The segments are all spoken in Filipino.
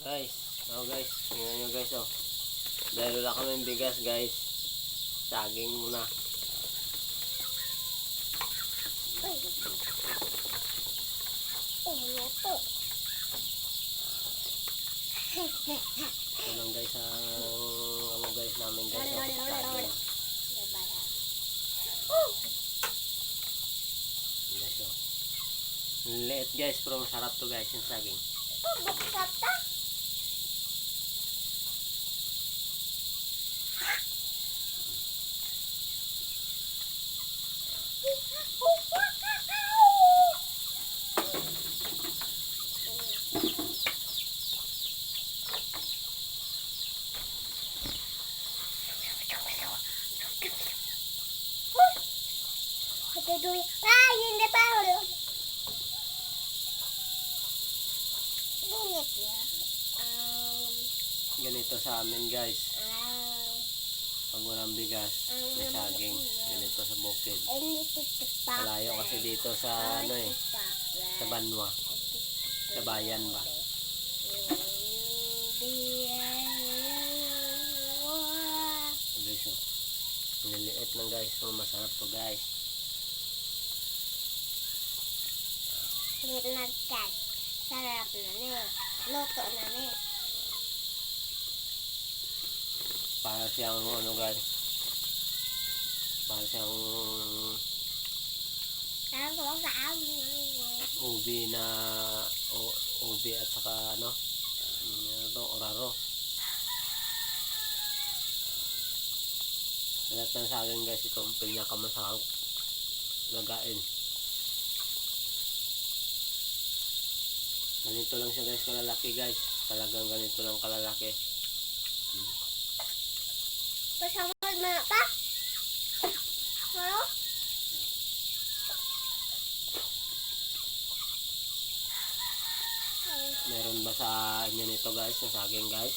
Guys, guys, tingnan nyo guys dahil wala kami bigas guys, saging muna. Ito lang guys ang guys namin guys, saging. Guys liit guys, pero masarap to guys yung saging. Hindi pa ulo. Init ya. Ganito sa amin guys. Pag walang bigas, may saging. Ganito sa bukid. Malayo kasi dito sa sa Banwa. Sa bayan ba? Guys, nililiit lang guys. So, masarap to guys. Liit na guys. Sarap na ni. Luto na ni. Para siyang guys. Para siyang ubi na ubi at saka oraro. Lahat ng saging guys, ito ang pinakamasarap lagain. Ganito lang siya guys kalalaki guys. Talagang ganito lang kalalaki. Pasamad mo na pa? Ano? Meron ba sa inyo nito guys, sa saging guys?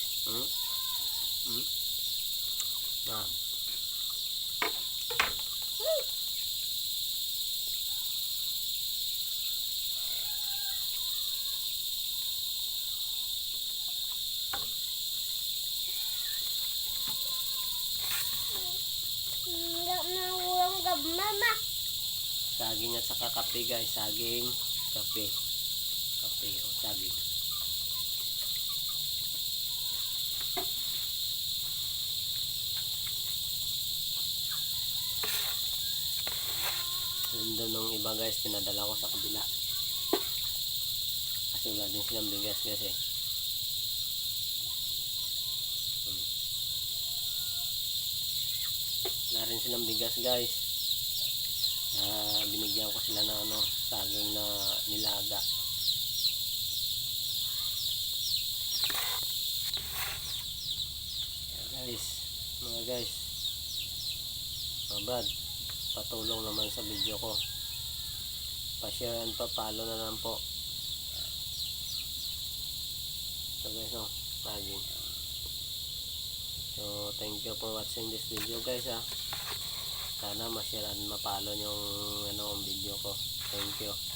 Ma'am. Mama. Saging at saka kape guys. Saging, kape. Kape o saging. Doon nung iba guys, pinadala ko sa kabila. Kasi wala din silang bigas guys eh. Wala rin silang bigas guys. Binigyan ko sila ng saging na nilaga. Guys, mga guys, Brad, patulong naman sa video ko, pa-share and pa-follow na lang po. So guys, saging. So thank you for watching this video guys sana ma-share and ma-follow yung ang video ko. Thank you.